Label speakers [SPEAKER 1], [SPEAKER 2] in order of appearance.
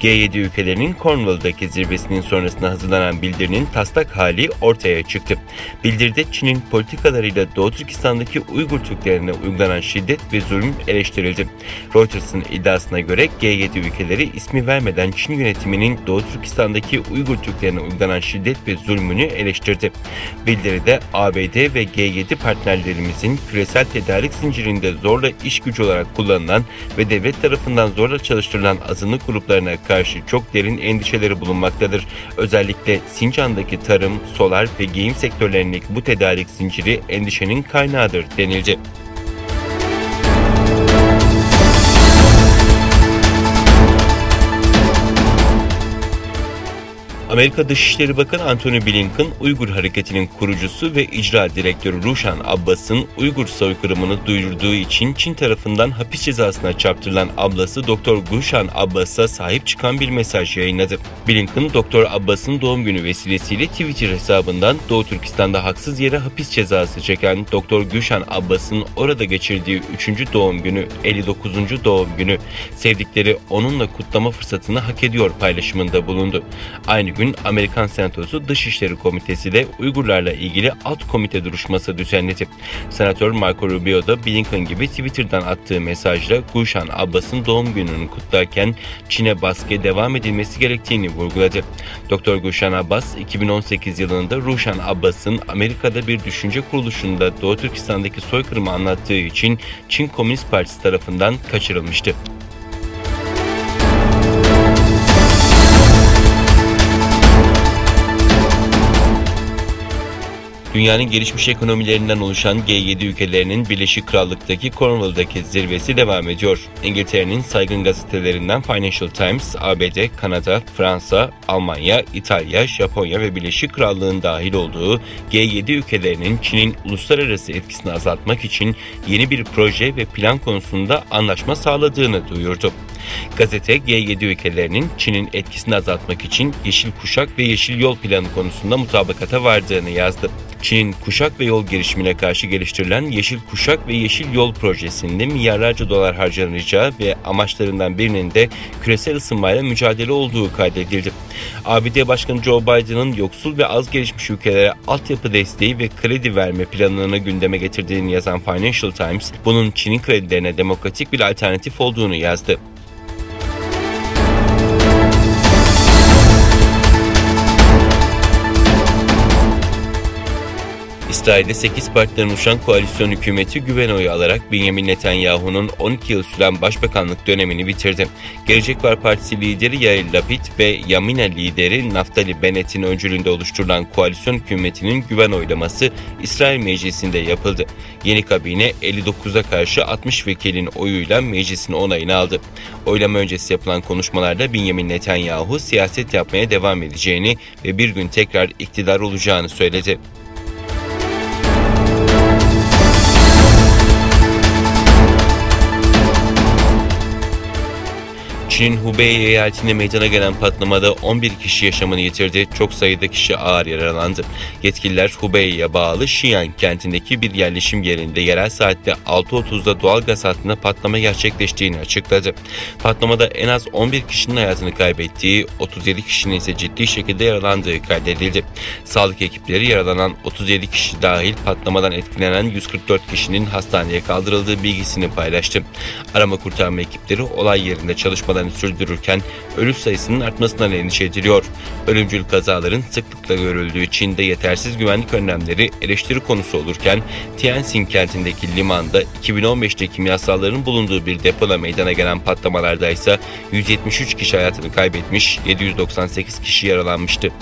[SPEAKER 1] G7 ülkelerinin Cornwall'daki zirvesinin sonrasında hazırlanan bildirinin taslak hali ortaya çıktı. Bildiride Çin'in politikalarıyla Doğu Türkistan'daki Uygur Türklerine uygulanan şiddet ve zulüm eleştirildi. Reuters'ın iddiasına göre G7 ülkeleri ismi vermeden Çin yönetiminin Doğu Türkistan'daki Uygur Türklerine uygulanan şiddet ve zulmünü eleştirdi. Bildiride ABD ve G7 partnerlerimizin küresel tedarik zincirinde zorla iş gücü olarak kullanılan ve devlet tarafından zorla çalıştırılan azınlık gruplarına karşı çok derin endişeleri bulunmaktadır. Özellikle Sincan'daki tarım, solar ve giyim sektörlerindeki bu tedarik zinciri endişenin kaynağıdır denildi. Amerika Dışişleri Bakanı Antony Blinken, Uygur Hareketi'nin kurucusu ve icra direktörü Ruşen Abbas'ın Uygur soykırımını duyurduğu için Çin tarafından hapis cezasına çarptırılan ablası Dr. Gulşen Abbas'a sahip çıkan bir mesaj yayınladı. Blinken, Dr. Abbas'ın doğum günü vesilesiyle Twitter hesabından Doğu Türkistan'da haksız yere hapis cezası çeken Dr. Gulşen Abbas'ın orada geçirdiği 3. doğum günü, 59. doğum günü, sevdikleri onunla kutlama fırsatını hak ediyor paylaşımında bulundu. Aynı gün Amerikan Senatosu Dışişleri Komitesi de Uygurlarla ilgili alt komite duruşması düzenledi. Senatör Marco Rubio da Blinken gibi Twitter'dan attığı mesajla Gulşen Abbas'ın doğum gününü kutlarken Çin'e baskıya devam edilmesi gerektiğini vurguladı. Dr. Gulşen Abbas, 2018 yılında Ruşen Abbas'ın Amerika'da bir düşünce kuruluşunda Doğu Türkistan'daki soykırımı anlattığı için Çin Komünist Partisi tarafından kaçırılmıştı. Dünyanın gelişmiş ekonomilerinden oluşan G7 ülkelerinin Birleşik Krallık'taki Cornwall'daki zirvesi devam ediyor. İngiltere'nin saygın gazetelerinden Financial Times, ABD, Kanada, Fransa, Almanya, İtalya, Japonya ve Birleşik Krallık'ın dahil olduğu G7 ülkelerinin Çin'in uluslararası etkisini azaltmak için yeni bir proje ve plan konusunda anlaşma sağladığını duyurdu. Gazete, G7 ülkelerinin Çin'in etkisini azaltmak için Yeşil Kuşak ve Yeşil Yol planı konusunda mutabakata vardığını yazdı. Çin'in kuşak ve yol girişimine karşı geliştirilen Yeşil Kuşak ve Yeşil Yol projesinde milyarlarca dolar harcanacağı ve amaçlarından birinin de küresel ısınmayla mücadele olduğu kaydedildi. ABD Başkanı Joe Biden'ın yoksul ve az gelişmiş ülkelere altyapı desteği ve kredi verme planını gündeme getirdiğini yazan Financial Times, bunun Çin'in kredilerine demokratik bir alternatif olduğunu yazdı. İsrail'de 8 partiden oluşan koalisyon hükümeti güven oyu alarak Benjamin Netanyahu'nun 12 yıl süren başbakanlık dönemini bitirdi. Gelecek Var Partisi lideri Yair Lapid ve Yamina lideri Naftali Bennett'in öncülüğünde oluşturulan koalisyon hükümetinin güven oylaması İsrail Meclisi'nde yapıldı. Yeni kabine 59'a karşı 60 vekilin oyuyla meclisin onayını aldı. Oylama öncesi yapılan konuşmalarda Benjamin Netanyahu siyaset yapmaya devam edeceğini ve bir gün tekrar iktidar olacağını söyledi. Çin'in Hubei eyaletinde meydana gelen patlamada 11 kişi yaşamını yitirdi, çok sayıda kişi ağır yaralandı. Yetkililer Hubei'ye bağlı Xi'an kentindeki bir yerleşim yerinde yerel saatte 6.30'da doğalgaz hattında patlama gerçekleştiğini açıkladı. Patlamada en az 11 kişinin hayatını kaybettiği, 37 kişinin ise ciddi şekilde yaralandığı kaydedildi. Sağlık ekipleri yaralanan 37 kişi dahil patlamadan etkilenen 144 kişinin hastaneye kaldırıldığı bilgisini paylaştı. Arama kurtarma ekipleri olay yerinde çalışmalarını sürdürürken ölü sayısının artmasından endişe ediliyor. Ölümcül kazaların sıklıkla görüldüğü Çin'de yetersiz güvenlik önlemleri eleştiri konusu olurken Tianjin kentindeki limanda 2015'te kimyasalların bulunduğu bir depoda meydana gelen patlamalarda ise 173 kişi hayatını kaybetmiş, 798 kişi yaralanmıştı.